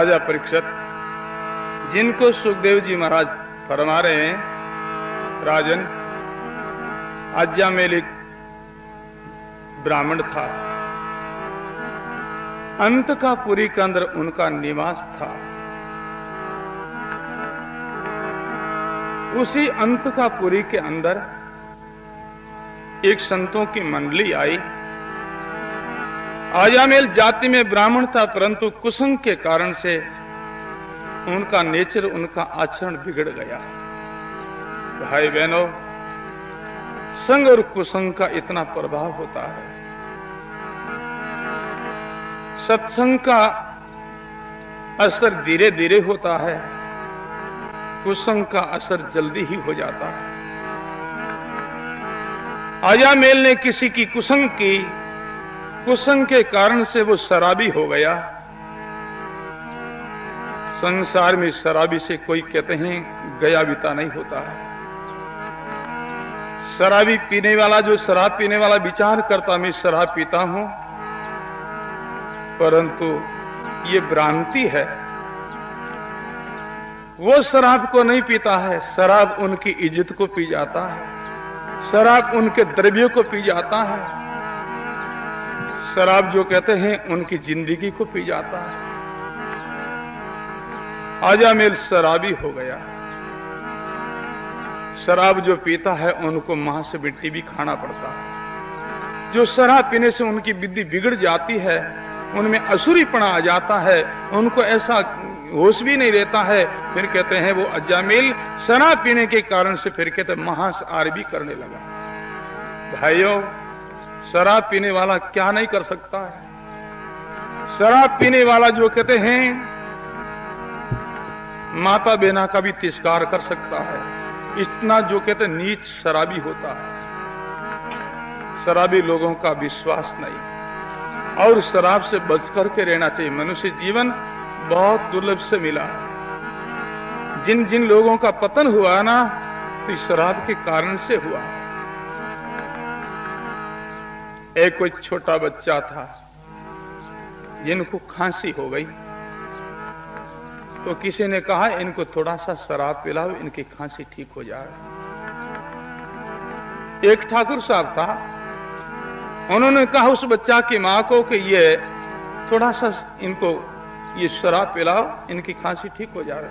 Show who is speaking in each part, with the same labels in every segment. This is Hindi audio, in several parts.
Speaker 1: राजा परीक्षित, जिनको सुखदेव जी महाराज फरमा रहे हैं, राजन, अजामेल एक ब्राह्मण था, अंतकापुरी के अंदर उनका निवास था। उसी अंतकापुरी के अंदर एक संतों की मंडली आई। अजामेल जाति में ब्राह्मण था, परंतु कुसंग के कारण से उनका नेचर, उनका आचरण बिगड़ गया। भाई बहनों, संग और कुसंग का इतना प्रभाव होता है। सत्संग का असर धीरे धीरे होता है, कुसंग का असर जल्दी ही हो जाता है। अजामेल ने किसी की कुसंग की, कुसंग के कारण से वो शराबी हो गया। संसार में शराबी से कोई कहते हैं गया बीता नहीं होता है। शराबी पीने वाला, जो शराब पीने वाला विचार करता मैं शराब पीता हूं, परंतु ये भ्रांति है। वो शराब को नहीं पीता है, शराब उनकी इज्जत को पी जाता है, शराब उनके द्रव्यों को पी जाता है, शराब जो कहते हैं उनकी जिंदगी को पी जाता है। अजामेल शराबी हो गया। शराब जो पीता है उनको मांस मिट्टी भी खाना पड़ता है। जो शराब पीने से उनकी बुद्धि बिगड़ जाती है, उनमें असुरीपना आ जाता है, उनको ऐसा होश भी नहीं रहता है, फिर कहते हैं वो अजामेल शराब पीने के कारण से फिर कहते महासार भी करने लगा। भाइयों, शराब पीने वाला क्या नहीं कर सकता है। शराब पीने वाला जो कहते हैं माता बहना का भी तिरस्कार कर सकता है। इतना जो कहते नीच शराबी होता है। शराबी लोगों का विश्वास नहीं, और शराब से बच करके रहना चाहिए। मनुष्य जीवन बहुत दुर्लभ से मिला है। जिन जिन लोगों का पतन हुआ ना, तो शराब के कारण से हुआ। एक कोई छोटा बच्चा था, जिनको खांसी हो गई, तो किसी ने कहा इनको थोड़ा सा शराब पिलाओ, इनकी खांसी ठीक हो जाए। एक ठाकुर साहब था, उन्होंने कहा उस बच्चा की मां को कि ये थोड़ा सा इनको ये शराब पिलाओ, इनकी खांसी ठीक हो जाए।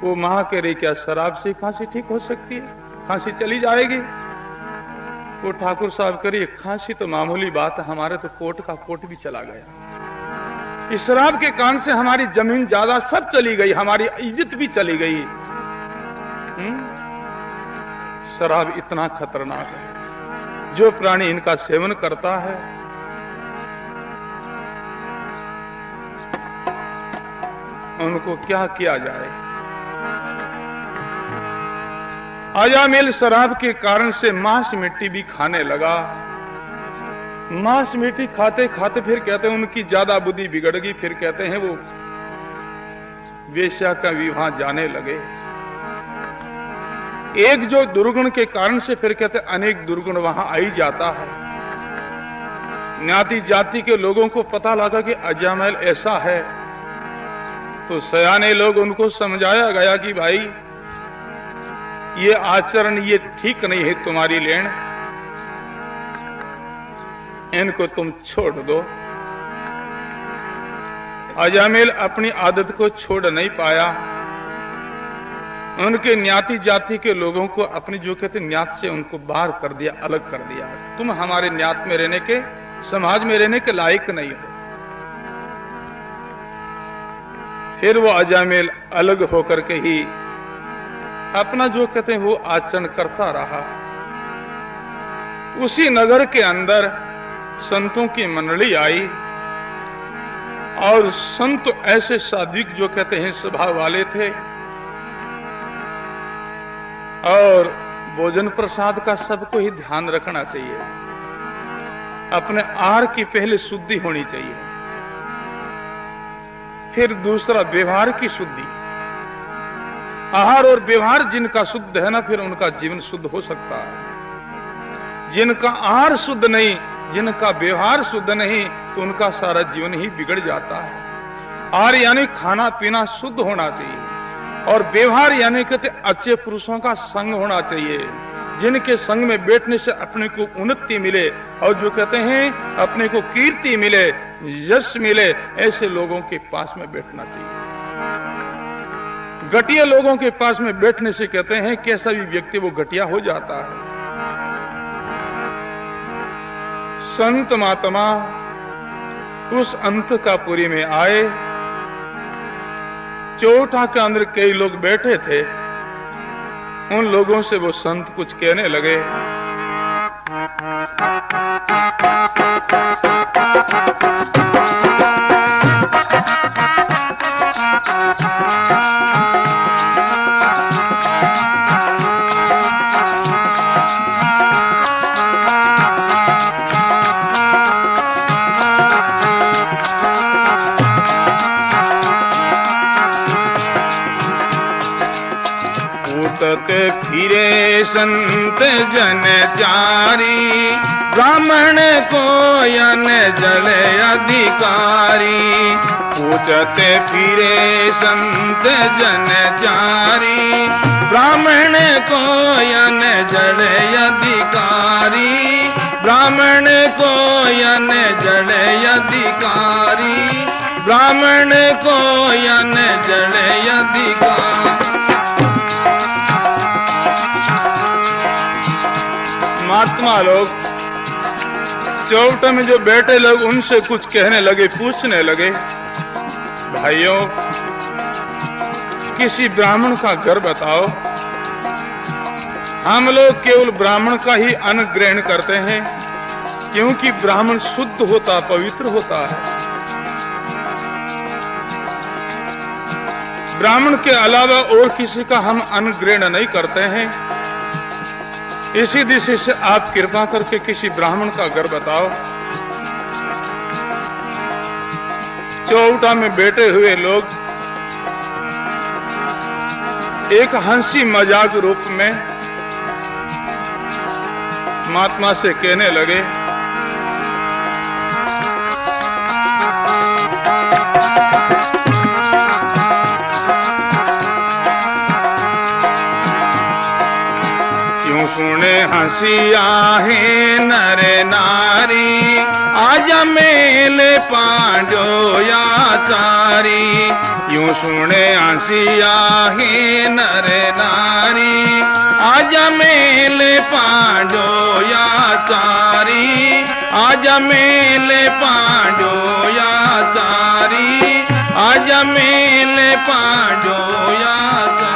Speaker 1: वो मां कह रही क्या शराब से खांसी ठीक हो सकती है, खांसी चली जाएगी। वो ठाकुर साहब कह रही खांसी तो मामूली बात है, हमारे तो कोट का कोट भी चला गया। इस शराब के कारण से हमारी जमीन ज्यादा सब चली गई, हमारी इज्जत भी चली गई। शराब इतना खतरनाक है। जो प्राणी इनका सेवन करता है, उनको क्या किया जाए। अजामेल शराब के कारण से मांस मिट्टी भी खाने लगा। मांस मिट्टी खाते खाते फिर कहते हैं उनकी ज्यादा बुद्धि बिगड़ गई। फिर कहते हैं वो वेश्या का विवाह जाने लगे। एक जो दुर्गुण के कारण से फिर कहते अनेक दुर्गुण वहां आ ही जाता है। ज्ञाति जाति के लोगों को पता लगा कि अजामेल ऐसा है, तो सयाने लोग उनको समझाया गया कि भाई ये आचरण ये ठीक नहीं है तुम्हारी लेन, इनको तुम छोड़ दो। अजामेल अपनी आदत को छोड़ नहीं पाया। उनके न्याति जाति के लोगों को अपनी जो कहते न्यात से उनको बाहर कर दिया, अलग कर दिया। तुम हमारे न्यात में रहने के, समाज में रहने के लायक नहीं हो। फिर वो अजामेल अलग होकर के ही अपना जो कहते हैं वो आचरण करता रहा। उसी नगर के अंदर संतों की मंडली आई, और संत ऐसे सात्विक जो कहते हैं स्वभाव वाले थे, और भोजन प्रसाद का सबको ही ध्यान रखना चाहिए। अपने आहार की पहले शुद्धि होनी चाहिए, फिर दूसरा व्यवहार की शुद्धि। आहार और व्यवहार जिनका शुद्ध है ना, फिर उनका जीवन शुद्ध हो सकता है। जिनका आहार शुद्ध नहीं, जिनका व्यवहार शुद्ध नहीं तो उनका सारा जीवन ही बिगड़ जाता है। आहार यानी खाना पीना शुद्ध होना चाहिए और व्यवहार यानी कहते अच्छे पुरुषों का संग होना चाहिए, जिनके संग में बैठने से अपने को उन्नति मिले और जो कहते हैं अपने को कीर्ति मिले, यश मिले, ऐसे लोगों के पास में बैठना चाहिए। घटिया लोगों के पास में बैठने से कहते हैं कैसा भी व्यक्ति वो घटिया हो जाता है। संत महात्मा उस अंतकापुरी में आए, चौठा के अंदर कई लोग बैठे थे, उन लोगों से वो संत कुछ कहने लगे। फिरे संत जन चारी, ब्राह्मण को यन जल अधिकारी। पूछते फिरे संत जन चारी, ब्राह्मण को यन जल अधिकारी। ब्राह्मण को यन जल अधिकारी, ब्राह्मण को यन जल अधिकारी। महात्मा लोग चौटे में जो बैठे लोग उनसे कुछ कहने लगे, पूछने लगे, भाइयों किसी ब्राह्मण का घर बताओ। हम लोग केवल ब्राह्मण का ही अन्न ग्रहण करते हैं क्योंकि ब्राह्मण शुद्ध होता, पवित्र होता है। ब्राह्मण के अलावा और किसी का हम अन्न ग्रहण नहीं करते हैं। इसी दिशा से आप कृपा करके किसी ब्राह्मण का घर बताओ। चौटा में बैठे हुए लोग एक हंसी मजाक रूप में महात्मा से कहने लगे, सुने हंसिया है नर नारी, आज मेल पांडो याचारी। यूं सुने हंसिया है नर नारी, आज मेल पांडो याचारी। आज मेल पांडो याचारी, आज मेल पांडो याचारी।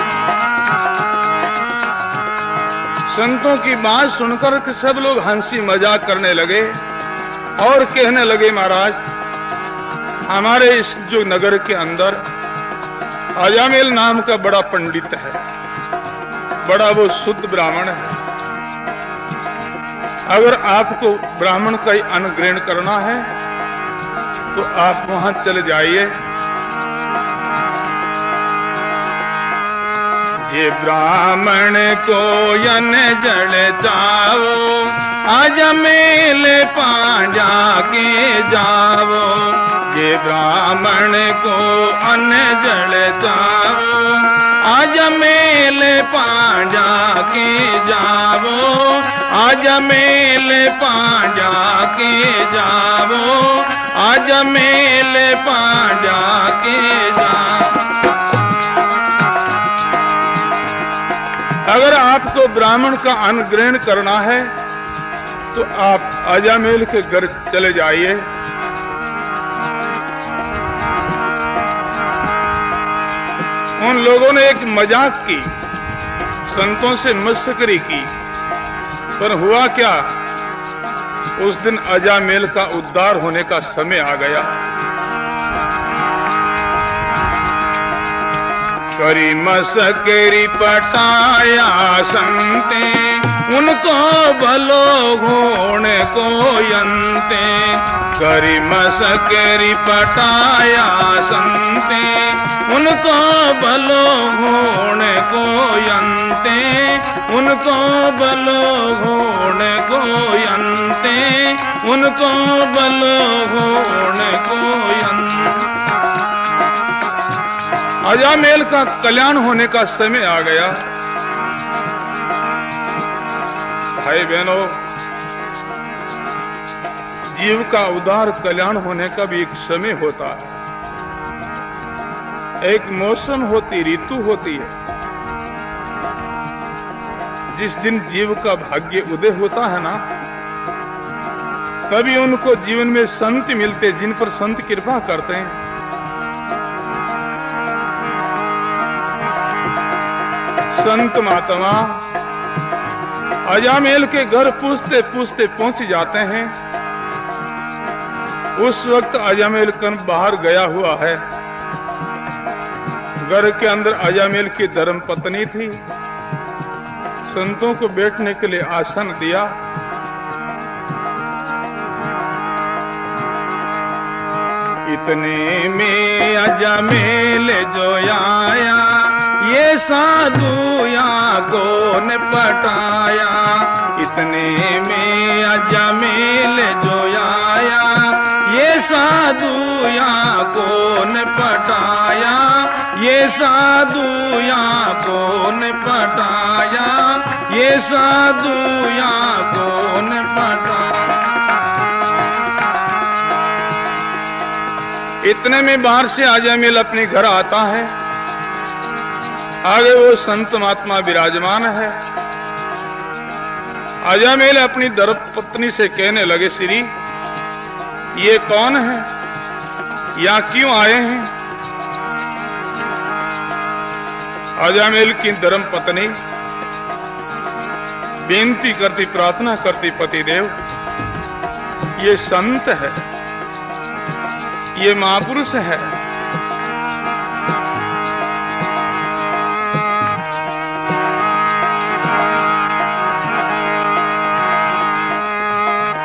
Speaker 1: संतों की बात सुनकर सब लोग हंसी मजाक करने लगे और कहने लगे, महाराज हमारे इस जो नगर के अंदर अजामेल नाम का बड़ा पंडित है, बड़ा वो शुद्ध ब्राह्मण है। अगर आपको ब्राह्मण का ही अन्न ग्रहण करना है तो आप वहां चले जाइए। ये ब्राह्मण को यन जल जाओ, आज मेल पांजा के जाओ। ये ब्राह्मण को अन्न जल जाओ, आज मेल पांजा के जाओ। आज मेल पांजा के जाओ, आज मेल पांजा के जाओ। अगर आपको ब्राह्मण का अन्न ग्रहण करना है तो आप अजामेल के घर चले जाइए। उन लोगों ने एक मजाक की, संतों से मस्करी की, पर हुआ क्या, उस दिन अजामेल का उद्धार होने का समय आ गया। करी मस्करी पटाया संते, उनको भलो घोण को यंते। करी मस्करी पटाया संते, उनको भलो होने को अंते, उनको भलो होने को अंते, उनको भलो होने को अंते। अजामेल का कल्याण होने का समय आ गया। भाई बहनों, जीव का उदार कल्याण होने का भी एक समय होता है, एक मौसम होती, ऋतु होती है। जिस दिन जीव का भाग्य उदय होता है ना, तभी उनको जीवन में संत मिलते, जिन पर संत कृपा करते हैं। संत महात्मा अजामेल के घर पूछते पूछते पहुंच जाते हैं। उस वक्त अजामेल कन बाहर गया हुआ है। घर के अंदर अजामेल की धर्म पत्नी थी। संतों को बैठने के लिए आसन दिया। इतने में अजामेल जो आया, ये साधु यहाँ को ने पटाया। इतने में अजामेल जो आया, ये साधु यहाँ को ने पटाया। ये साधु यहाँ को ने पटाया, ये साधु यहाँ को ने पटाया। इतने में बाहर से अजामेल अपने घर आता है। आगे वो संत महात्मा विराजमान है। अजामेल अपनी धर्मपत्नी से कहने लगे, श्री ये कौन है, यहाँ क्यों आए हैं? अजामेल की धर्मपत्नी बेनती करती, प्रार्थना करती, पतिदेव ये संत है, ये महापुरुष है।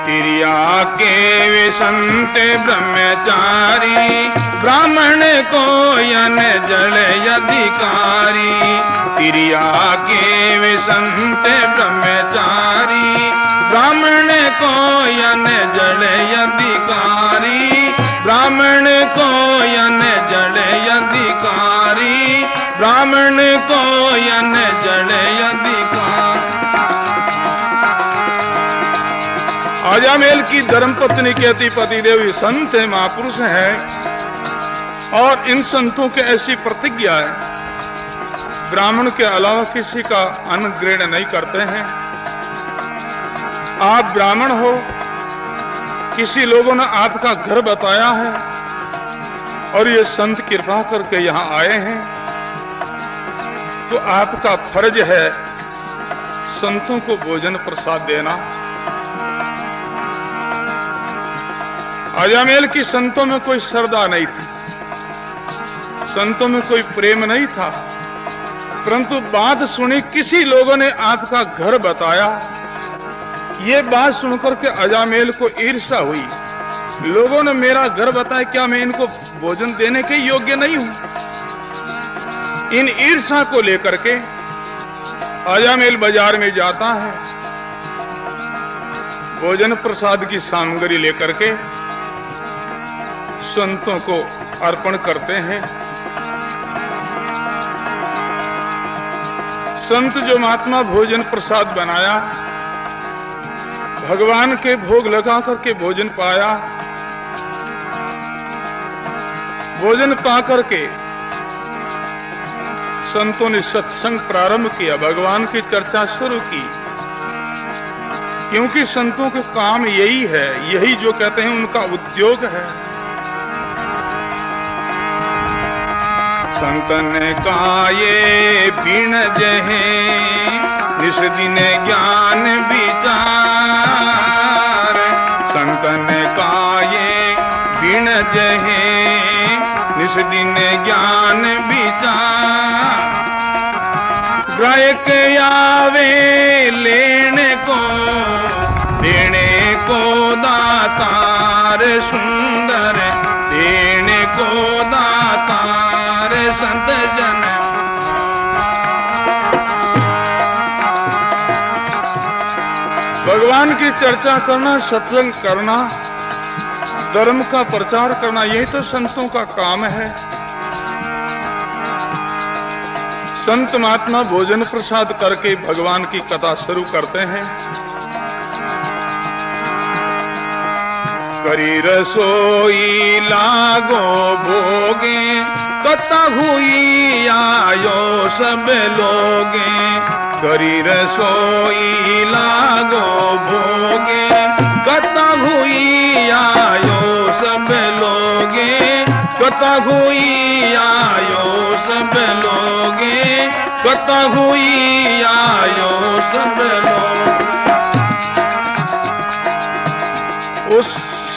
Speaker 1: तिरिया के वे संत ब्रह्मचारी, ब्राह्मण को यन जल अधिकारी। तिरिया के वे संत ब्रह्मचारी, ब्राह्मण को यन जल अधिकारी। ब्राह्मण को यन जल अधिकारी, ब्राह्मण को यन जल अधिकारी। अजामेल की धर्मपत्नी कहती, पतिदेव ये संत है, महापुरुष है, और इन संतों के ऐसी प्रतिज्ञा है, ब्राह्मण के अलावा किसी का अन्न ग्रहण नहीं करते हैं। आप ब्राह्मण हो, किसी लोगों ने आपका घर बताया है, और ये संत कृपा करके यहाँ आए हैं, तो आपका फर्ज है संतों को भोजन प्रसाद देना। अजामेल की संतों में कोई श्रद्धा नहीं थी, संतों में कोई प्रेम नहीं था, परंतु बात सुनी, किसी लोगों ने आपका घर बताया। ये बात सुनकर के अजामेल को ईर्ष्या हुई। लोगों ने मेरा घर बताया, क्या मैं इनको भोजन देने के योग्य नहीं हूं? इन ईर्ष्या को लेकर के अजामेल बाजार में जाता है, भोजन प्रसाद की सामग्री लेकर के संतों को अर्पण करते हैं। संत जो महात्मा भोजन प्रसाद बनाया, भगवान के भोग लगा करके भोजन पाया। भोजन पा करके संतों ने सत्संग प्रारंभ किया, भगवान की चर्चा शुरू की, क्योंकि संतों के काम यही है, यही जो कहते हैं उनका उद्योग है। संतन का ये पीण जहे, निस दिन ज्ञान विचार। संतन का ये पीण जहे, निस दिन ज्ञान विचार। ग्राहक आवे लेने को, देने को दातार सुंदर, देने को दातार की चर्चा करना, सत्संग करना, धर्म का प्रचार करना, यही तो संतों का काम है। संत महात्मा भोजन प्रसाद करके भगवान की कथा शुरू करते हैं। करी रसोई लागो भोगे, कथा हुई आयो सब लोगे। करी रसोई लागो भोगे, कथा हुई आयो सब लोगे। कथा हुई आयो सब लोगे, कथा हुई आयो सब लोगे। उस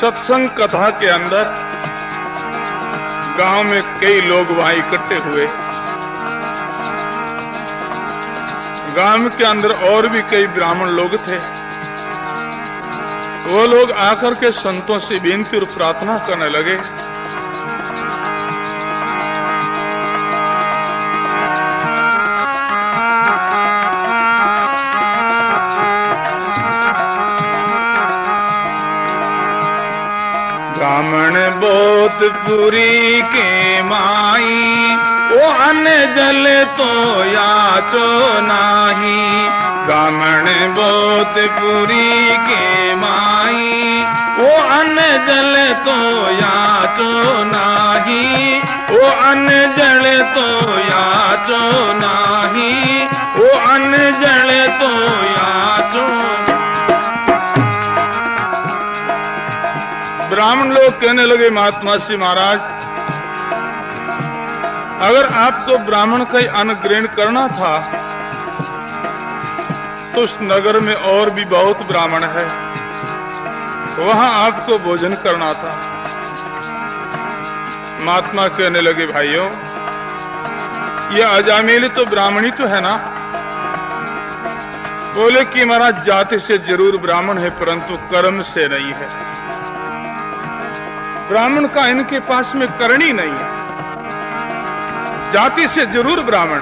Speaker 1: सत्संग कथा के अंदर गांव में कई लोग वहां इकट्ठे हुए। गांव के अंदर और भी कई ब्राह्मण लोग थे। वो लोग आकर के संतों से विनती और प्रार्थना करने लगे। ब्राह्मण बोधपुरी के माई, ओ अन्न जल तो याचो नाही। ब्राह्मण बोधपुरी के माई, ओ अन्न जल तो याचो नाही। ओ अन्न जल तो याचो नाही। ओ अन्न जल तो याचो। ब्राह्मण लोग कहने लगे, महात्मा श्री महाराज, अगर आपको ब्राह्मण का ही अन्न ग्रहण करना था तो उस नगर में और भी बहुत ब्राह्मण है, वहां आपको भोजन करना था। महात्मा कहने लगे, भाइयों, ये अजामिल तो ब्राह्मणी तो है ना? बोले कि महाराज, जाति से जरूर ब्राह्मण है परंतु कर्म से नहीं है। ब्राह्मण का इनके पास में करनी नहीं है। जाति से जरूर ब्राह्मण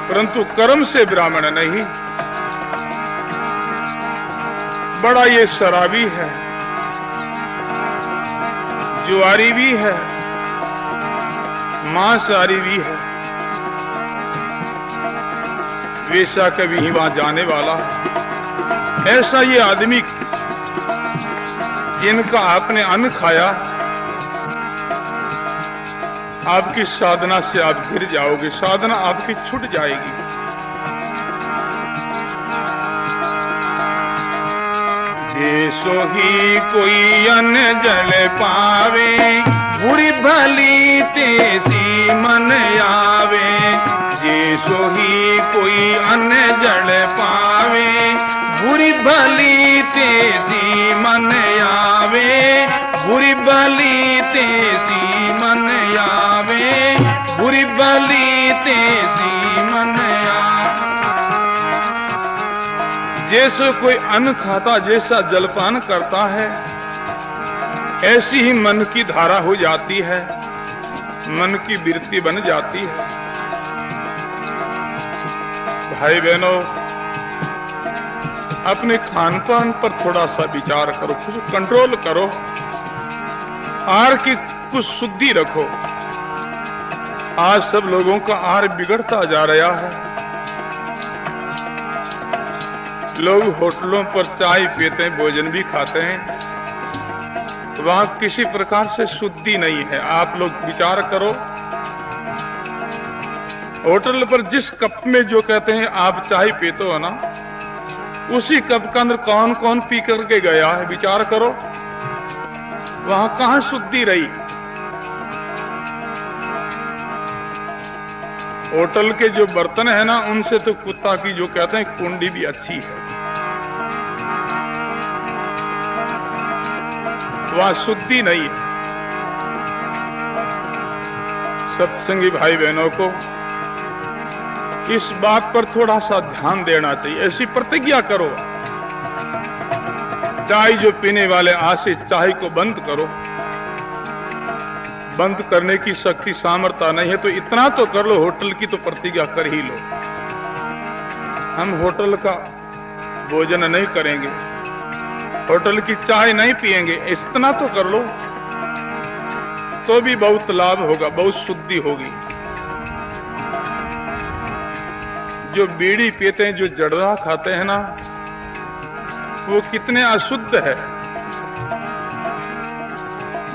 Speaker 1: परंतु कर्म से ब्राह्मण नहीं। बड़ा ये शराबी है, जुआरी भी है, मांसाहारी भी है, वेश्या कभी ही वहां जाने वाला है। ऐसा ये आदमी, जिनका आपने अन्न खाया, आपकी साधना से आप गिर जाओगे, साधना आपकी छूट जाएगी। देशो ही कोई अन्न जल पावे, बुरी भली तेसी मन आवे। देशो ही कोई अन्न जल पावे, बुरी भली तेसी मन आवे। बुरी भली तेसी मन आवे। बुरी भली तेसी मन आवे। जैसे कोई अन्न खाता, जैसा जलपान करता है, ऐसी ही मन की धारा हो जाती है, मन की वृत्ति बन जाती है। भाई बहनों, अपने खान पान पर थोड़ा सा विचार करो, कुछ कंट्रोल करो, आहार की कुछ शुद्धि रखो। आज सब लोगों का आहार बिगड़ता जा रहा है। लोग होटलों पर चाय पीते हैं, भोजन भी खाते हैं, वहां किसी प्रकार से शुद्धि नहीं है। आप लोग विचार करो, होटल पर जिस कप में जो कहते हैं आप चाय पीते हो ना, उसी कप के अंदर कौन कौन पी करके गया है, विचार करो। वहां कहां शुद्धि रही? होटल के जो बर्तन है ना, उनसे तो कुत्ता की जो कहते हैं कुंडी भी अच्छी है। वहां शुद्धि नहीं है। सत्संगी भाई बहनों को इस बात पर थोड़ा सा ध्यान देना चाहिए। ऐसी प्रतिज्ञा करो, चाय जो पीने वाले आज से चाय को बंद करो। बंद करने की शक्ति सामर्थ्य नहीं है तो इतना तो कर लो, होटल की तो प्रतिज्ञा कर ही लो। हम होटल का भोजन नहीं करेंगे, होटल की चाय नहीं पिएंगे, इतना तो कर लो तो भी बहुत लाभ होगा, बहुत शुद्धि होगी। जो बीड़ी पीते हैं, जो जर्दा खाते हैं ना, वो कितने अशुद्ध है।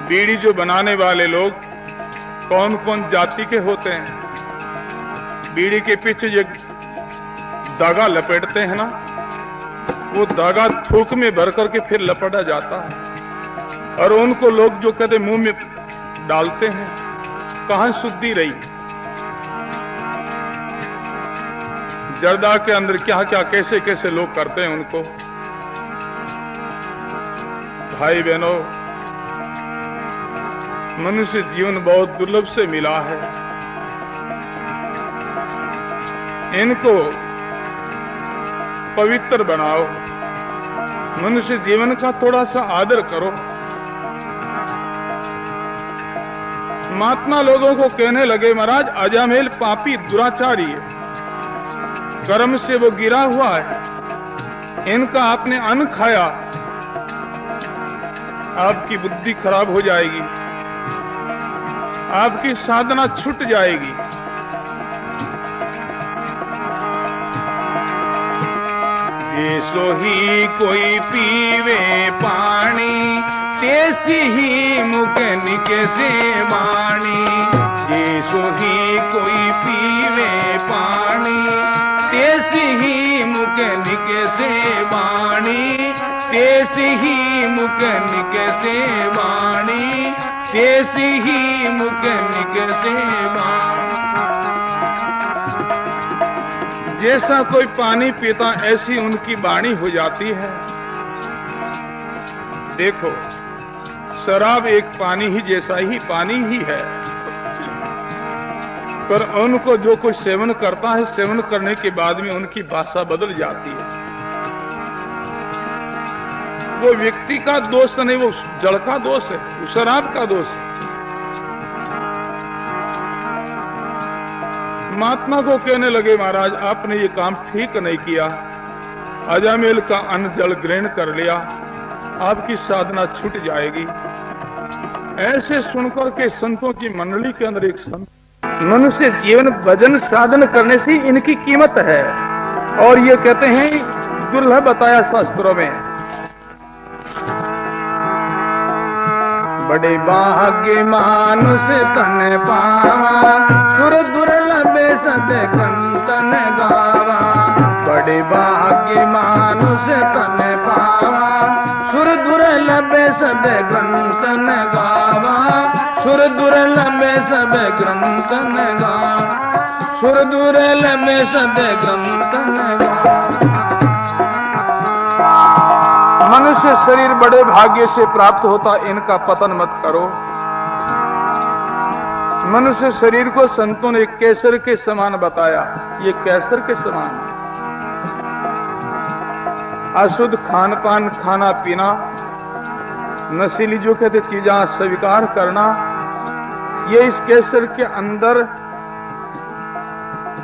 Speaker 1: बीड़ी जो बनाने वाले लोग कौन कौन जाति के होते हैं। बीड़ी के पीछे जो धागा लपेटते हैं ना, वो धागा थूक में भर करके फिर लपेटा जाता है, और उनको लोग जो कहते मुंह में डालते हैं, कहां शुद्धि रही। जर्दा के अंदर क्या क्या कैसे कैसे लोग करते हैं उनको। भाई बहनों, मनुष्य जीवन बहुत दुर्लभ से मिला है। इनको पवित्र बनाओ, मनुष्य जीवन का थोड़ा सा आदर करो। महात्मा लोगों को कहने लगे, महाराज अजामेल पापी दुराचारी है, कर्म से वो गिरा हुआ है, इनका आपने अन्न खाया, आपकी बुद्धि खराब हो जाएगी, आपकी साधना छूट जाएगी। जैसो ही कोई पीवे पानी, तेसी ही मुख निके से वाणी। जैसो ही कोई पीवे पानी, तेसी ही मुख निके से वाणी। तेसी ही मुख निके से वाणी। तेसी ही मुख निके से वाणी। जैसा कोई पानी पीता, ऐसी उनकी वाणी हो जाती है। देखो, शराब एक पानी ही जैसा ही पानी ही है, पर उनको जो कोई सेवन करता है, सेवन करने के बाद में उनकी भाषा बदल जाती है। वो व्यक्ति का दोष नहीं, वो जड़ का दोष है, वो शराब का दोष है। महात्मा को कहने लगे, महाराज आपने ये काम ठीक नहीं किया, अजामेल का अन्न जल ग्रहण कर लिया, आपकी साधना छूट जाएगी। ऐसे सुनकर के संतों की मंडली के अंदर एक संत, मनुष्य जीवन भजन साधन करने से इनकी कीमत है, और ये कहते हैं दुर्लभ बताया शास्त्रों में। बड़े भाग्य मानुष तन पावा, सुर दुर्लभ सद कंतन गावा। बड़े भाग्य मानुष तन पावा, सुर दुर्लभ सद कंतन गावा। सुर दुर्लभ सद ग्रंथन गावा। सुर दुर्लभ सद ग्रंथन गावा। मनुष्य शरीर बड़े भाग्य से प्राप्त होता, इनका पतन मत करो। मनुष्य शरीर को संतों ने केसर के समान बताया, ये केसर के समान। अशुद्ध खान पान, खाना पीना, नशीली जो कहते चीजें स्वीकार करना, ये इस केसर के अंदर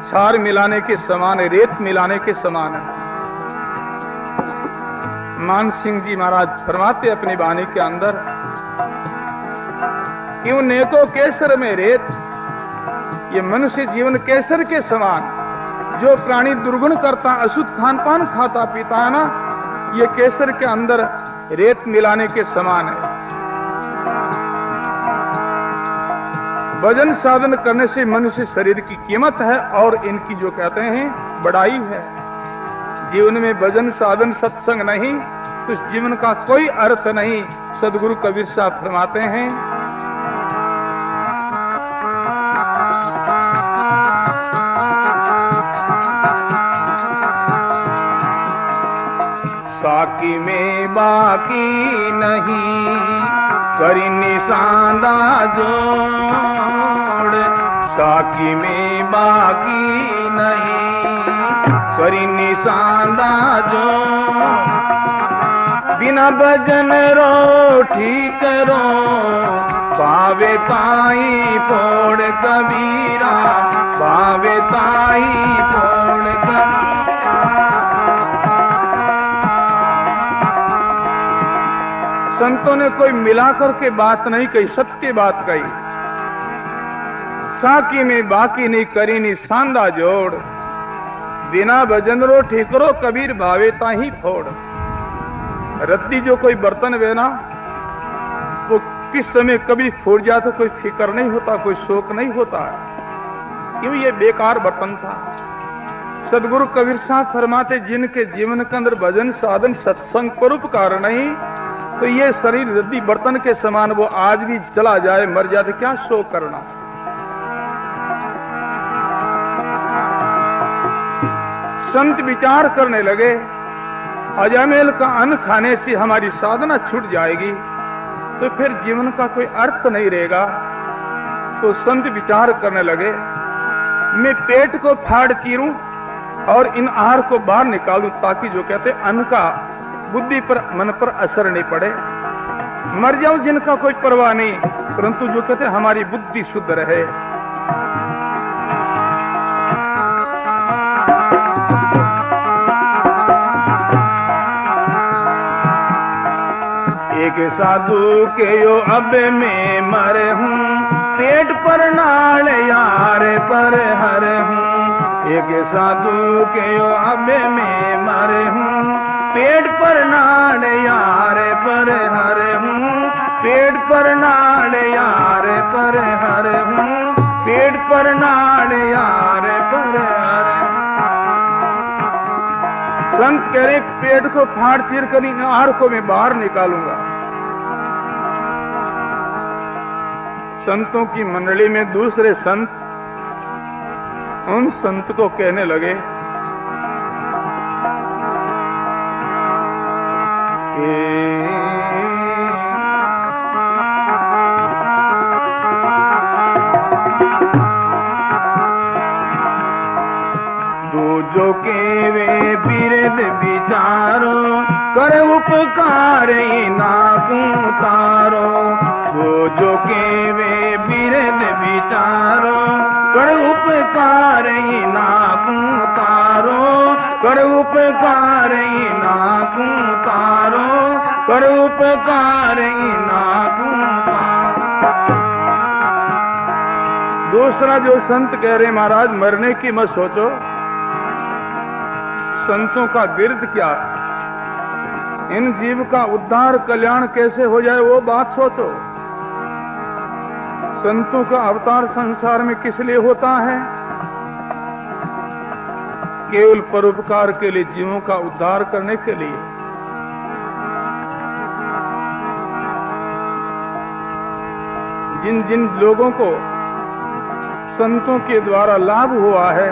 Speaker 1: क्षार मिलाने के समान है, रेत मिलाने के समान है। मान सिंह जी महाराज फरमाते अपनी वाणी के अंदर, क्यों नेको केसर में रेत, ये मनुष्य जीवन केसर के समान। जो प्राणी दुर्गुण करता, अशुद्ध खान पान खाता पीता है ना, ये केसर के अंदर रेत मिलाने के समान है। भजन साधन करने से मनुष्य शरीर की कीमत है, और इनकी जो कहते हैं बड़ाई है। जीवन में भजन साधन सत्संग नहीं तो इस जीवन का कोई अर्थ नहीं। सदगुरु कबीर साहब फरमाते हैं, साकी में बाकी नहीं, करी निशांदा जोड़। साकी में बाकी नहीं, करी निशांदा जोड़। बिना भजन रो ठीक रो, पावे ताई पोड़ कबीरा। पावे ताई पोड़ कबीरा। संतों ने कोई मिलाकर के बात नहीं कही, सत्य बात कही। साकी में बाकी नहीं करी नी सांदा जोड़, बिना भजन रो ठीकरो कबीर भावे ताही फोड़। रद्दी जो कोई बर्तन वे ना, वो किस समय कभी फूट जाए तो कोई फिक्र नहीं होता, कोई शोक नहीं होता है, क्यों ये बेकार बर्तन था। सदगुरु कबीर साहब फरमाते, जिनके जीवन के अंदर भजन साधन सत्संग परोपकार नहीं, तो ये शरीर रद्दी बर्तन के समान, वो आज भी चला जाए मर जाए तो क्या शोक करना। संत विचार करने लगे, अजामेल का अन्न खाने से हमारी साधना छूट जाएगी तो फिर जीवन का कोई अर्थ नहीं रहेगा। तो संत विचार करने लगे, मैं पेट को फाड़ चीरूं और इन आहार को बाहर निकालूं, ताकि जो कहते अन्न का बुद्धि पर मन पर असर नहीं पड़े। मर जाऊं जिनका कोई परवाह नहीं, परंतु जो कहते हमारी बुद्धि शुद्ध रहे। एक साधु के यो अब मैं मरे हूँ, पेट पर नाल यार पर हर हूँ। एक साधु के यो अब मैं मरे हूँ, पेट पर नाल यार पर हर हूँ। पेट पर नाल यार पर हर हूँ, पेट पर नाल यार पर हर। संत कह रहे, पेट को फाड़ चीर कर इन आहार को मैं बाहर निकालूंगा। संतों की मंडली में दूसरे संत उन संत को कहने लगे, जो के वे बिरद विचारो, कर उपकार नाकू तारो। जो के वे बिरद विचारो, कर उपकार नाकू तारो। कर उपकार नाकू तारो, कर उपकार नाकू तारो। दूसरा जो संत कह रहे, महाराज मरने की मत सोचो, संतों का बिरद क्या, इन जीव का उद्धार कल्याण कैसे हो जाए वो बात सोचो। संतों का अवतार संसार में किस लिए होता है? केवल परोपकार के लिए, जीवों का उद्धार करने के लिए। जिन जिन लोगों को संतों के द्वारा लाभ हुआ है,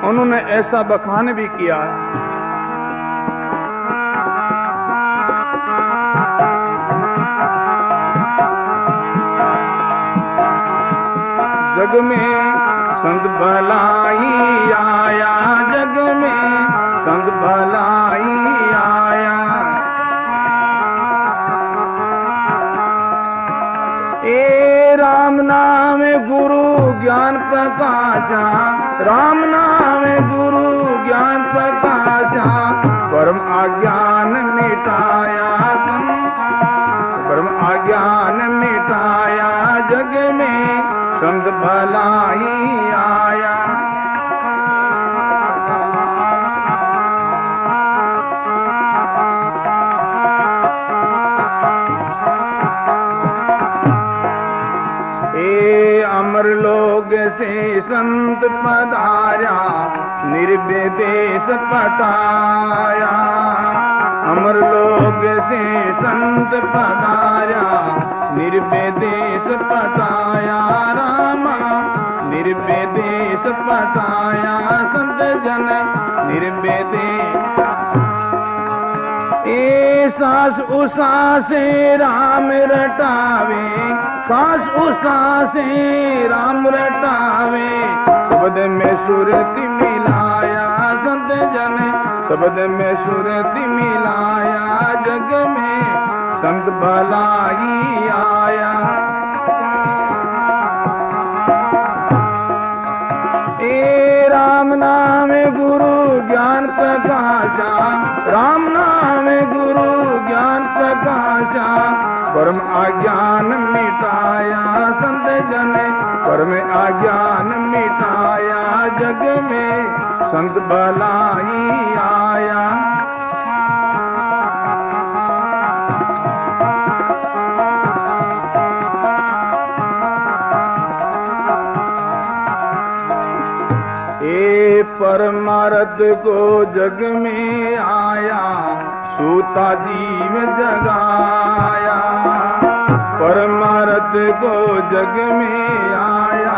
Speaker 1: उन्होंने ऐसा बखान भी किया है। जग में संत भलाई आया, जग में संत भलाई आया। ए राम नाम गुरु ज्ञान प्रकाशा, राम नाम गुरु ज्ञान प्रकाशा। परम अज्ञान मिटाया, परम अज्ञान मिटाया। जग में संत भलाई आया। अमर लोग से संत पधारा, निर्विदेश पटाया। अमर लोग से संत पधारा, निर्विदेश पटाया। रामा निर्विदेश पटाया, संत जन निर्विदेश। ए सास उषा से राम रटावे, सास उषा से राम रटावे। शब्द में सुरति मिलाया, संत जन शब्द में सुरति मिलाया। जग में संत भलाई आया। ए राम नाम गुरु ज्ञान प्रकाशा, राम नाम प्रकाशा, परम अज्ञान मिटाया संत जन, परम अज्ञान मिटाया जग में संत भलाई आया। परमार्थ को जग में आया, सूता जीव जगाया। परमार्थ को जग में आया,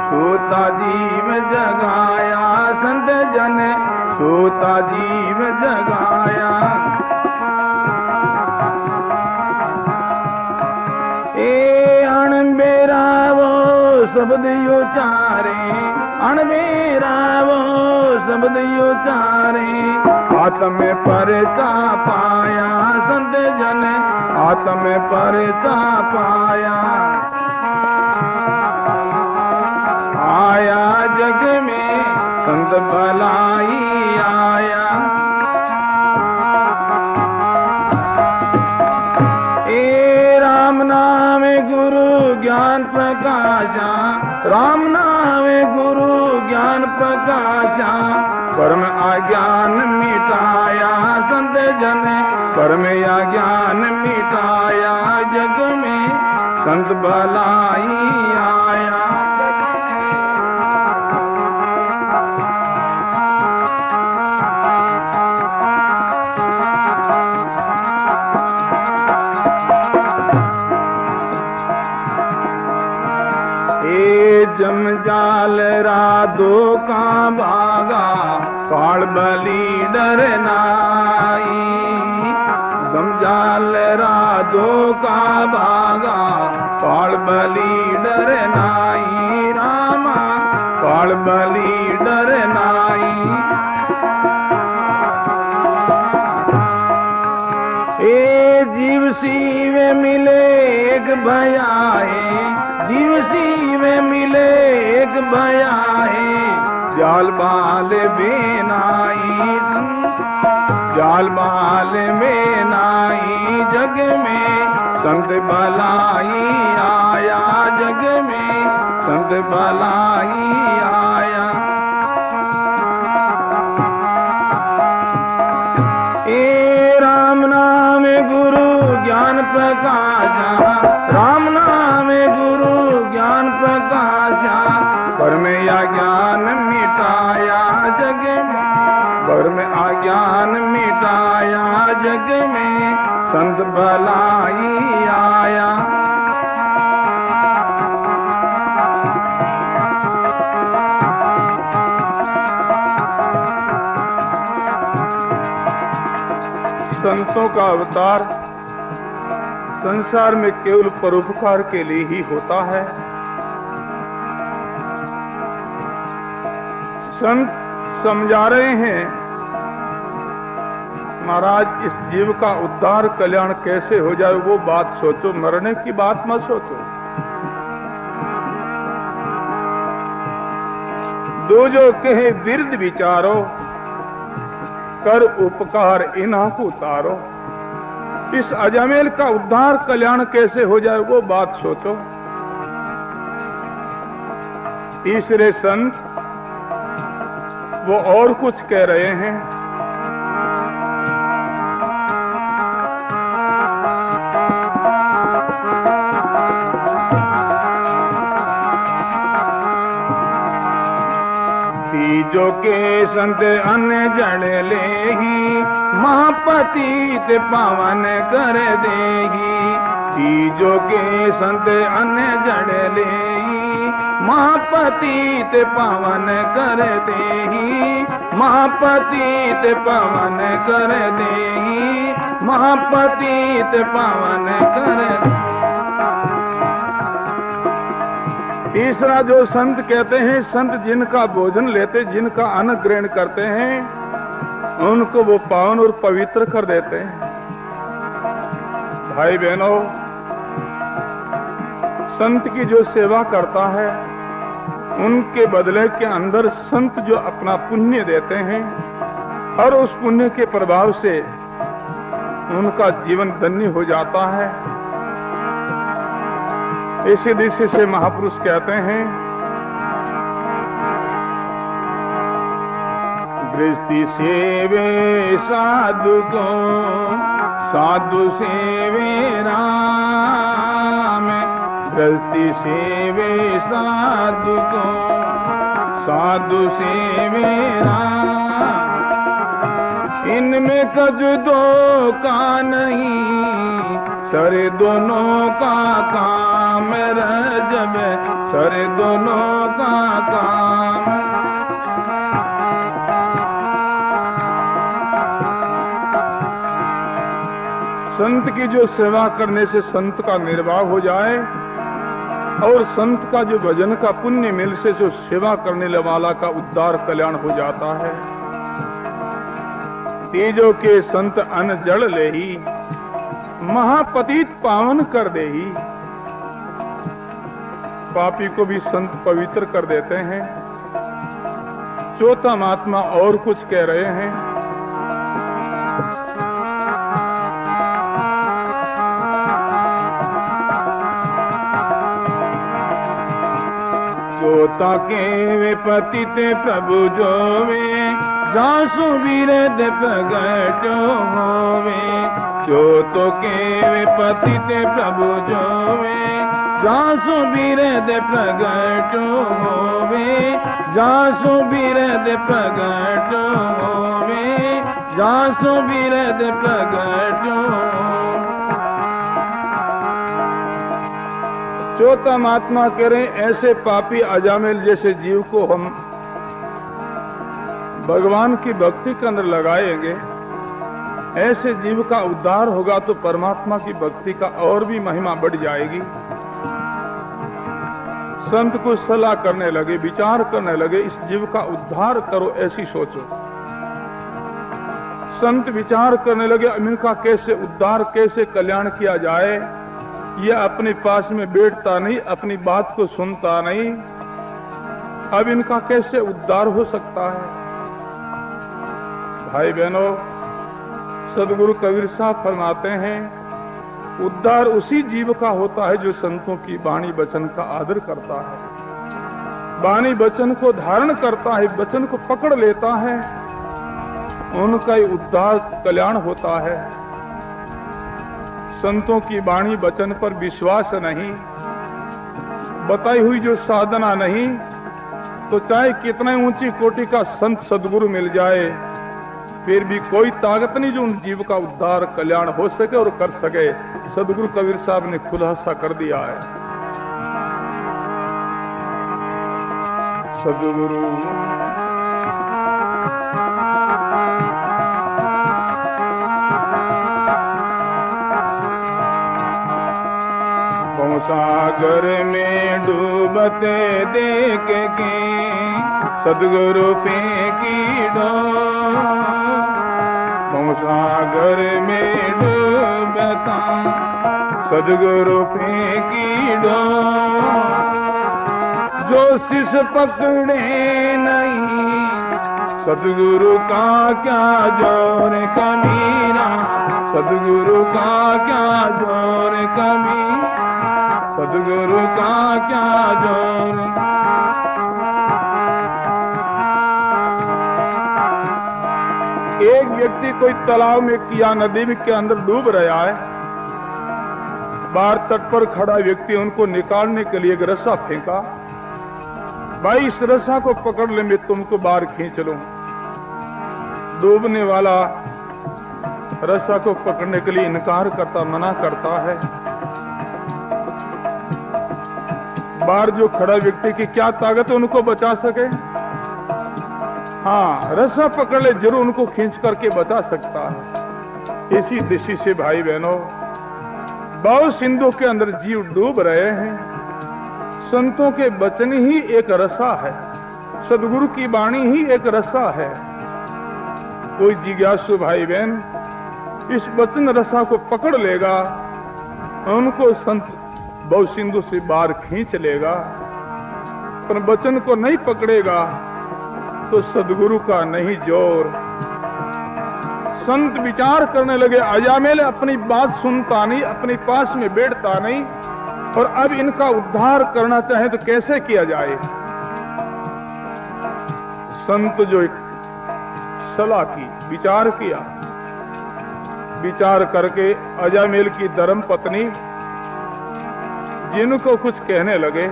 Speaker 1: सूता जीव जगाया संत जन, सूता जीव जगाया। ए अणबेरा वो शब्द उचारे, अणबेरा वो शब्द उचारे, आत्म परचा पाया संत जन, आत्म परचा पाया। आया जग में संत भलाई आया। ए राम नाम गुरु ज्ञान प्रकाशा, राम नाम गुरु ज्ञान प्रकाशा, परम अज्ञान मिटाया संत जन, परम अज्ञान मिटाया जग में संत भलाई आया। जमजाल राधो का भागा, काल बली डर नाई। जमजाल राधो का भागा, काल बली डर नाई। रामा काल बली डर नाई। ए जीव शिव मिले एक भयाए, जीव शिव मिले एक भयाए, जाल बाल बेनाई, जाल बाल बेनाई जग में संत भलाई आया, जग में संत भलाई आया। ए राम नाम गुरु ज्ञान प्रकाशा, राम नाम गुरु ज्ञान प्रकाशा, परम अज्ञान मिटाया जग में, परम अज्ञान मिटाया जग में संत भलाई आया। संतों का अवतार संसार में केवल परोपकार के लिए ही होता है। संत समझा रहे हैं, महाराज इस जीव का उद्धार कल्याण कैसे हो जाए वो बात सोचो, मरने की बात मत सोचो। दो जो कहे बिरद विचारो, कर उपकार इन्हा को उतारो। इस अजमेल का उद्धार कल्याण कैसे हो जाए वो बात सोचो। तीसरे संत वो और कुछ कह रहे हैं। तीजो के संत अन्य जड़ ले ही, महापतित पावन कर देगी। तीजो के संत अन्य जड़ ले ही, महापतित पावन कर देही। महापतित पावन कर देही, महापतित पावन कर। तीसरा जो संत कहते हैं, संत जिनका भोजन लेते, जिनका अन्न ग्रहण करते हैं, उनको वो पावन और पवित्र कर देते हैं। भाई बहनों, संत की जो सेवा करता है उनके बदले के अंदर संत जो अपना पुण्य देते हैं और उस पुण्य के प्रभाव से उनका जीवन धन्य हो जाता है। इसी दृष्टि से महापुरुष कहते हैं, गृहस्थी सेवे साधु को, साधु सेवे राम। गृहस्थी सेवे साधु को, साधु सेवे राम। इनमें कज दो का नहीं, सरे दोनों का काम रजब, सरे दोनों का काम। संत की जो सेवा करने से संत का निर्वाह हो जाए और संत का जो भजन का पुण्य मिल से जो सेवा करने वाला का उद्धार कल्याण हो जाता है। तेजो के संत अन जड़ ले ही, महापतित पावन कर दे ही। पापी को भी संत पवित्र कर देते हैं। चौथा महात्मा और कुछ कह रहे हैं, चौथा के वे पतित प्रभु जोवे, जासु वीरद प्रगट होवे। चौथो के वे पतित प्रभु जोवे, जासु वीरद प्रगट होवे। जासु वीरद प्रगट होवे, जासु वीरद प्रगट होवे। चौथा महात्मा कह रहे, ऐसे पापी अजामिल जैसे जीव को हम भगवान की भक्ति के अंदर लगाएंगे, ऐसे जीव का उद्धार होगा तो परमात्मा की भक्ति का और भी महिमा बढ़ जाएगी। संत को सलाह करने लगे, विचार करने लगे, इस जीव का उद्धार करो, ऐसी सोचो। संत विचार करने लगे, इनका कैसे उद्धार, कैसे कल्याण किया जाए। यह अपने पास में बैठता नहीं, अपनी बात को सुनता नहीं, अब इनका कैसे उद्धार हो सकता है। भाई बहनों, सदगुरु कबीर साहब फरमाते हैं, उद्धार उसी जीव का होता है जो संतों की वाणी वचन का आदर करता है, वाणी वचन को धारण करता है, वचन को पकड़ लेता है, उनका ही उद्धार कल्याण होता है। संतों की वाणी वचन पर विश्वास नहीं, बताई हुई जो साधना नहीं, तो चाहे कितना ऊंची कोटि का संत सदगुरु मिल जाए, फिर भी कोई ताकत नहीं जो उन जीव का उद्धार कल्याण हो सके और कर सके। सदगुरु कबीर साहब ने खुलासा कर दिया है। सदगुरु सागर में डूबते देख के सदगुरु फेंकी डोर। सागर में डूबता सदगुरु फेंकी डोर। जो शिष पकड़े नहीं सदगुरु का क्या जोर कमीना, सदगुरु का क्या जोर कमीना, सदगुरु का क्या जोर। एक व्यक्ति कोई तालाब में किया नदी के अंदर डूब रहा है, बाहर तट पर खड़ा व्यक्ति उनको निकालने के लिए एक रस्सा फेंका। भाई इस रस्सा को पकड़ ले, मैं तुमको बाहर खींच लूं। डूबने वाला रस्सा को पकड़ने के लिए इनकार करता, मना करता है। बाहर जो खड़ा व्यक्ति की क्या ताकत है उनको बचा सके? हाँ, रस्सा पकड़ ले जरूर उनको खींच करके बचा सकता है। इसी दृष्टि से भाई बहनों, बहुत सिंधु के अंदर जीव डूब रहे हैं। संतों के वचन ही एक रस्सा है, सदगुरु की वाणी ही एक रस्सा है। कोई जिज्ञासु भाई बहन इस वचन रस्सा को पकड़ लेगा, उनको संत बहु सिंधु से बाहर खींच लेगा। पर वचन को नहीं पकड़ेगा तो सदगुरु का नहीं जोर, संत विचार करने लगे, अजामेल अपनी बात सुनता नहीं, अपने पास में बैठता नहीं, और अब इनका उद्धार करना चाहे तो कैसे किया जाए। संत जो एक सलाह की, विचार किया, विचार करके अजामेल की धर्म पत्नी जिनको कुछ कहने लगे।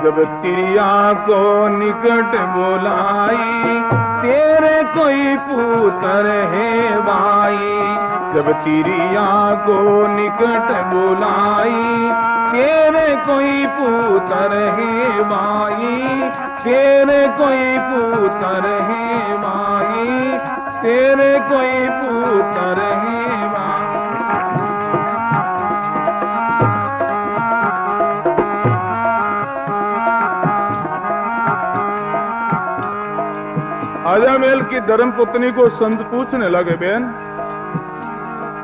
Speaker 1: जब तिरिया को निकट बुलाई, तेरे कोई पुत्र है भाई। जब तिरिया को निकट बुलाई, तेरे कोई पुत्र है भाई। तेरे कोई पुत्र है भाई। तेरे कोई पुत्र है भाई। अजामेल की धर्मपत्नी को संत पूछने लगे, बहन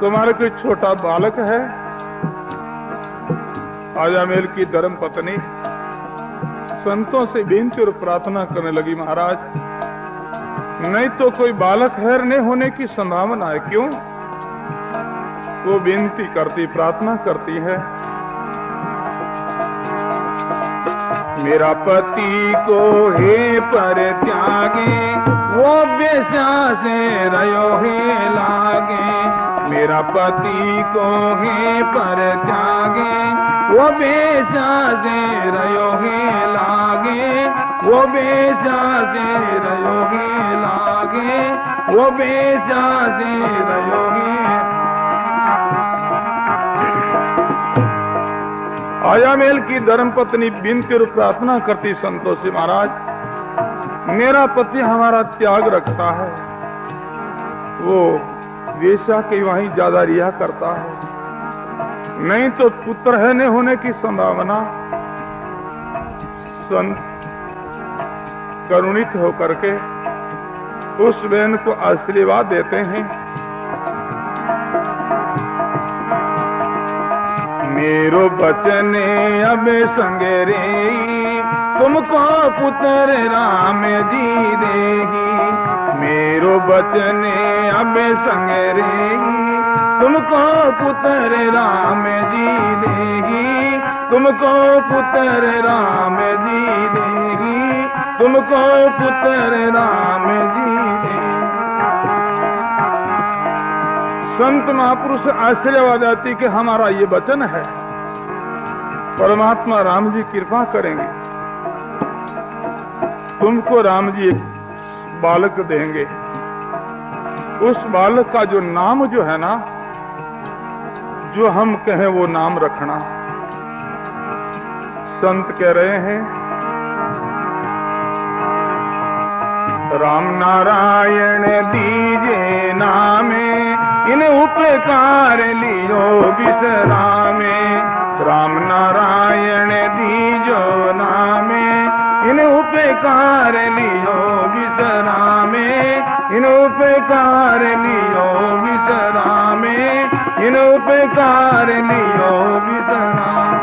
Speaker 1: तुम्हारा कोई छोटा बालक है? अजामेल की धर्मपत्नी संतों से विनती और प्रार्थना करने लगी, महाराज नहीं तो कोई बालक है नहीं होने की संभावना है। क्यों? वो विनती करती, प्रार्थना करती है, मेरा पति को हे पर त्यागे, वो बेस्या से रयो हे लागे। मेरा पति को हे पर त्यागे, वो बेस्या से रयो हे लागे। वो बेस्या से रयो हे लागे। वो बेस्या से रयो हे। अजामेल की धर्मपत्नी विनती और प्रार्थना करती संतों से, महाराज मेरा पति हमारा त्याग रखता है, वो वेश्या के वहीं ज्यादा रिया करता है, नहीं तो पुत्र है न होने की संभावना। संत करुणित होकर के उस बहन को आशीर्वाद देते हैं, मेरो बचन अब संगरे, तुमको पुत्र राम जी देही। मेरो बचन अब संगरे, तुमको पुत्र राम जी देही। तुमको पुत्र राम जी देही। तुमको पुत्र राम जी देही। संत महापुरुष आशीर्वाद देती कि हमारा ये वचन है, परमात्मा राम जी कृपा करेंगे, तुमको राम जी एक बालक देंगे। उस बालक का जो नाम जो है ना, जो हम कहें वो नाम रखना। संत कह रहे हैं, राम नारायण दीजे नामे, इन उपकार लियो विश्रामे। राम नारायण दीजो नामे, इन उपकार लियो विश्रामे। इन उपकार लियो विश्रामे। इन उपकार लियो विश्रामे।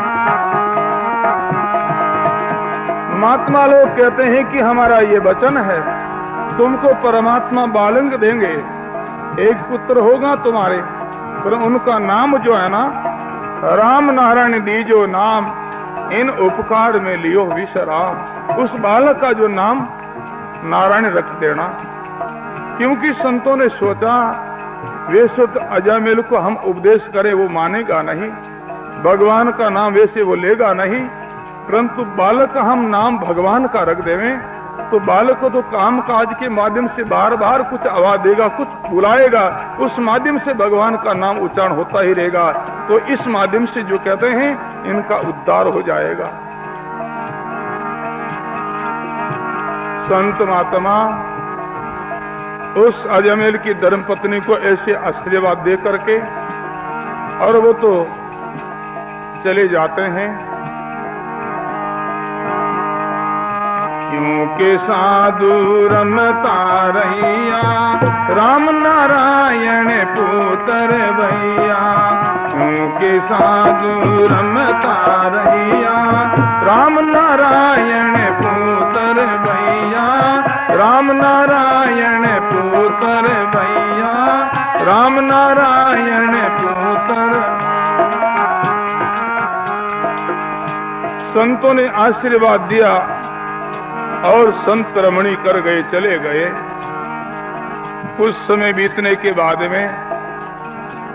Speaker 1: महात्मा लोग कहते हैं कि हमारा ये वचन है, तुमको परमात्मा बालक देंगे, एक पुत्र होगा तुम्हारे, पर उनका नाम जो है ना, राम नारायण दीजो नाम, इन उपकार में लियो विश्राम। उस बालक का जो नाम नारायण रख देना। क्योंकि संतों ने सोचा वैसे तो अजामेल को हम उपदेश करें वो मानेगा नहीं, भगवान का नाम वैसे वो लेगा नहीं, परंतु बालक का हम नाम भगवान का रख देवें तो बालक को तो काम काज के माध्यम से बार बार कुछ आवाज देगा, कुछ बुलाएगा, उस माध्यम से भगवान का नाम उच्चारण होता ही रहेगा। तो इस माध्यम से जो कहते हैं इनका उद्धार हो जाएगा। संत महात्मा उस अजामेल की धर्मपत्नी को ऐसे आशीर्वाद दे करके और वो तो चले जाते हैं। क्योंकि साधु रमता रैया राम नारायण पुत्र भैया। क्योंकि साधु रमता रैया राम नारायण पुत्र भैया। राम नारायण पुत्र भैया। राम नारायण पुत्र। संतों ने आशीर्वाद दिया और संत रमणी कर गए, चले गए। कुछ समय बीतने के बाद में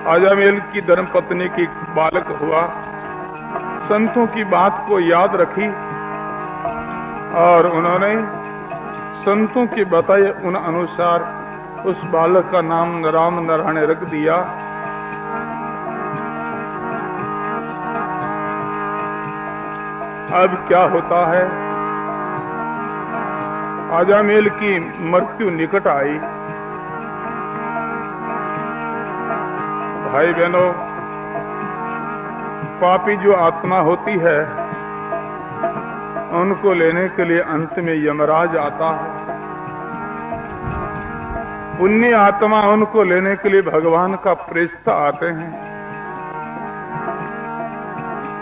Speaker 1: अजामेल की धर्मपत्नी की बालक हुआ। संतों की बात को याद रखी और उन्होंने संतों के बताए उन अनुसार उस बालक का नाम राम नारायण रख दिया। अब क्या होता है, अजामेल की मृत्यु निकट आई। भाई बहनों, पापी जो आत्मा होती है उनको लेने के लिए अंत में यमराज आता है। पुण्य आत्मा उनको लेने के लिए भगवान का प्रेष्ठा आते हैं।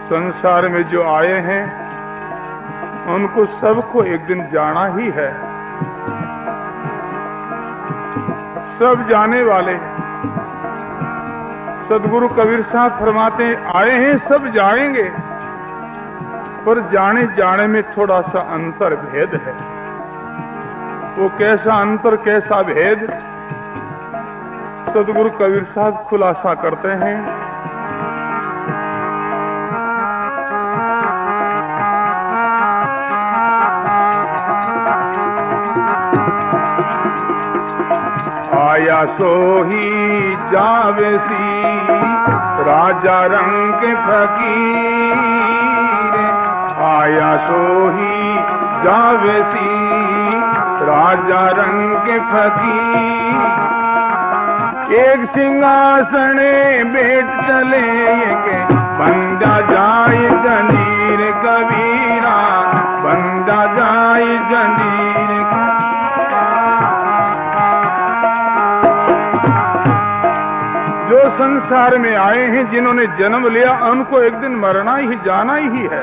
Speaker 1: संसार में जो आए हैं उनको सबको एक दिन जाना ही है। सब जाने वाले। सदगुरु कबीर साहब फरमाते हैं, आए हैं सब जाएंगे, पर जाने जाने में थोड़ा सा अंतर भेद है। वो कैसा अंतर, कैसा भेद, सदगुरु कबीर साहब खुलासा करते हैं। आया सो ही जावेसी राजा रंग फकीर। आया सो ही जावेसी राजा रंग फकीर। एक सिंहासन बैठ चले के बंदा जाए जंजीर कबीरा। बंदा जाए जंजीर। जो संसार में आए हैं, जिन्होंने जन्म लिया, उनको एक दिन मरना ही, जाना ही है।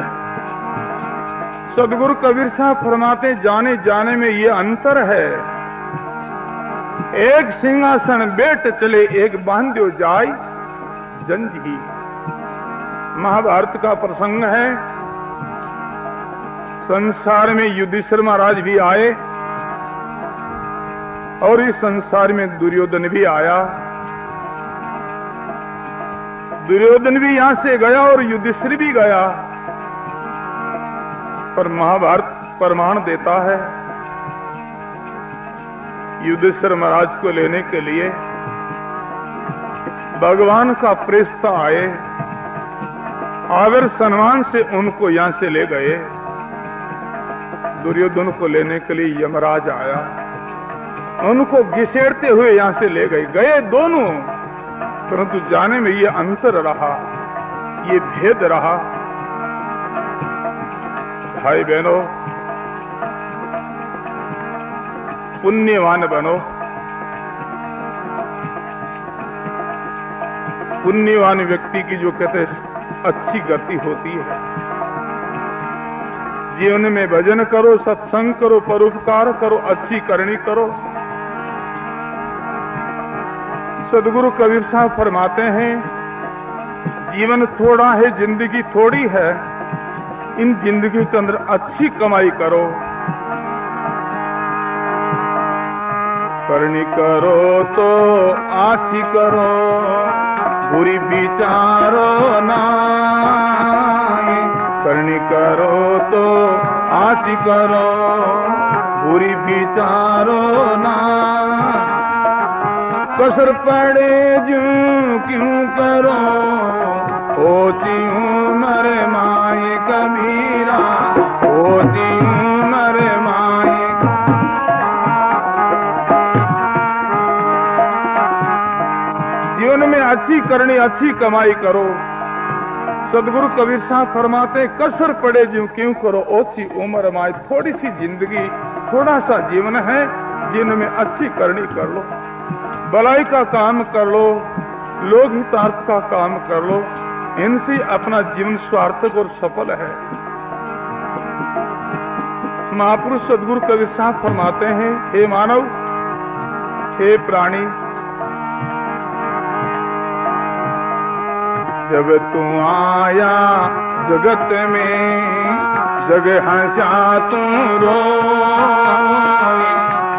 Speaker 1: सदगुरु कबीर साहब फरमाते, जाने जाने में ये अंतर है। एक सिंहासन बैठ चले, एक बांध्यो जाय जंजीर। महाभारत का प्रसंग है। संसार में युधिष्ठिर महाराज भी आए और इस संसार में दुर्योधन भी आया। दुर्योधन भी यहां से गया और युधिष्ठिर भी गया, पर महाभारत प्रमाण देता है युधिष्ठिर महाराज को लेने के लिए भगवान का प्रेष्ठा आए, आदर सम्मान से उनको यहां से ले गए। दुर्योधन को लेने के लिए यमराज आया, उनको घिसेड़ते हुए यहां से ले गए दोनों, परंतु जाने में ये अंतर रहा, ये भेद रहा। भाई बहनों, पुण्यवान बनो। पुण्यवान व्यक्ति की जो कहते हैं अच्छी गति होती है। जीवन में भजन करो, सत्संग करो, परोपकार करो, अच्छी करनी करो। सदगुरु कबीर साहब फरमाते हैं, जीवन थोड़ा है, जिंदगी थोड़ी है, इन जिंदगी के अंदर अच्छी कमाई करो। करनी करो तो आशी करो, बुरी विचारो ना। करनी करो तो आशी करो, बुरी विचारो ना। कसर पड़े जू क्यों करो, होती हूँ नर माए कबीरा। होती हूँ नर माए। जीवन में अच्छी करनी, अच्छी कमाई करो। सदगुरु कबीर साहब फरमाते कसर पड़े जो क्यों करो ओछी उम्र माए, थोड़ी सी जिंदगी थोड़ा सा जीवन है, जिनमें अच्छी करनी कर लो, भलाई का काम कर लो, लोक हितार्थ का काम कर लो, इनसे अपना जीवन सार्थक और सफल है। महापुरुष सदगुरु कबीर साहब फरमाते हैं, हे मानव, हे प्राणी, जब तू आया जगत में जग हंसा तू रोई,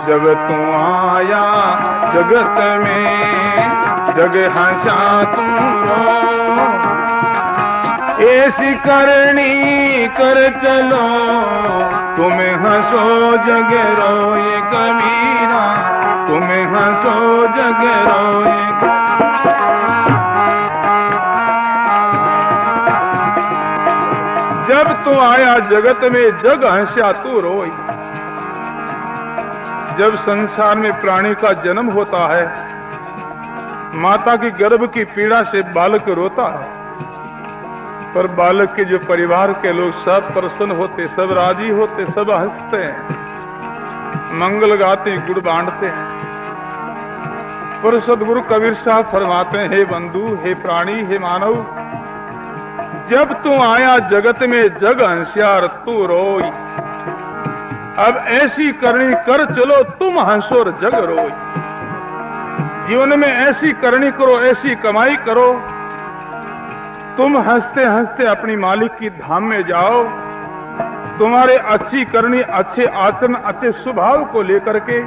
Speaker 1: जब तू आया जगत में जग हंसा तू रोई, ऐसी करनी कर चलो तुम्हें हंसो जग रोए कबीरा, तुम्हें हंसो जग रोए। जब तू आया जगत में जग हंसा तू रोई। जब संसार में प्राणी का जन्म होता है, माता की गर्भ की पीड़ा से बालक रोता है, पर बालक के जो परिवार के लोग सब प्रसन्न होते, सब राजी होते, सब हंसते हैं, मंगल गाते, गुड़ बांटते हैं। पर सदगुरु कबीर साहब फरमाते हैं, हे बंधु, हे प्राणी, हे मानव, जब तू आया जगत में जग हंसियार तू रोई, अब ऐसी करनी कर चलो तुम हंसो और जग रोई। जीवन में ऐसी करनी करो, ऐसी कमाई करो, तुम हंसते हंसते अपनी मालिक की धाम में जाओ। तुम्हारे अच्छी करनी, अच्छे आचरण, अच्छे स्वभाव को लेकर के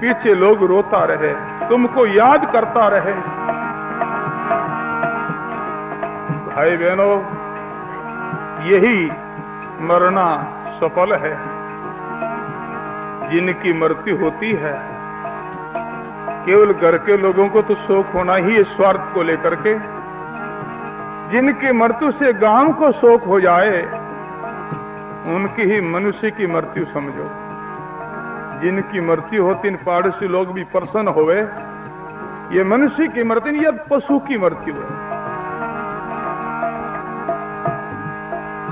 Speaker 1: पीछे लोग रोता रहे, तुमको याद करता रहे। भाई बहनों, यही मरना सफल है। जिनकी मृत्यु होती है, केवल घर के लोगों को तो शोक होना ही है स्वार्थ को लेकर के। जिनकी मृत्यु से गांव को शोक हो जाए, उनकी ही मनुष्य की मृत्यु समझो। जिनकी मृत्यु होती, इन पड़ोसी लोग भी प्रसन्न होवे, ये मनुष्य की मृत्यु नहीं, यह पशु की मृत्यु है।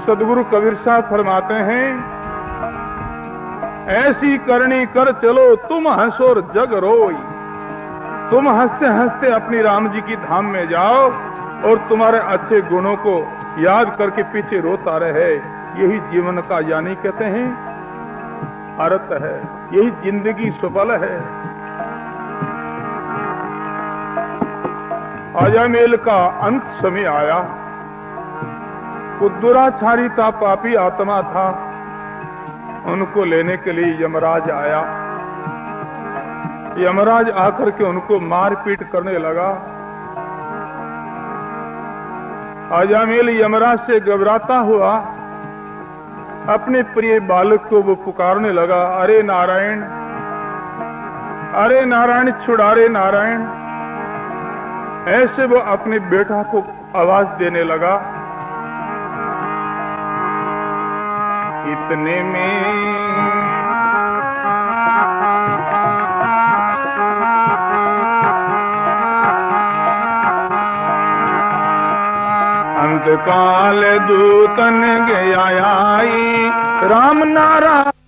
Speaker 1: सदगुरु कबीर साहब फरमाते हैं, ऐसी करनी कर चलो तुम हंसो और जग रोई। तुम हंसते हंसते अपनी राम जी की धाम में जाओ और तुम्हारे अच्छे गुणों को याद करके पीछे रोता रहे। यही जीवन का यानी कहते हैं अर्थ है, यही जिंदगी सफल है। अजमेल का अंत समय आया। दुराचारी था, पापी आत्मा था, उनको लेने के लिए यमराज आया। यमराज आकर के उनको मारपीट करने लगा। अजमेल यमराज से घबराता हुआ अपने प्रिय बालक को वो पुकारने लगा, अरे नारायण, अरे नारायण, छुड़ारे नारायण। ऐसे वो अपने बेटा को आवाज देने लगा। इतने में अंतकाल दूतन गया आई, राम नारायण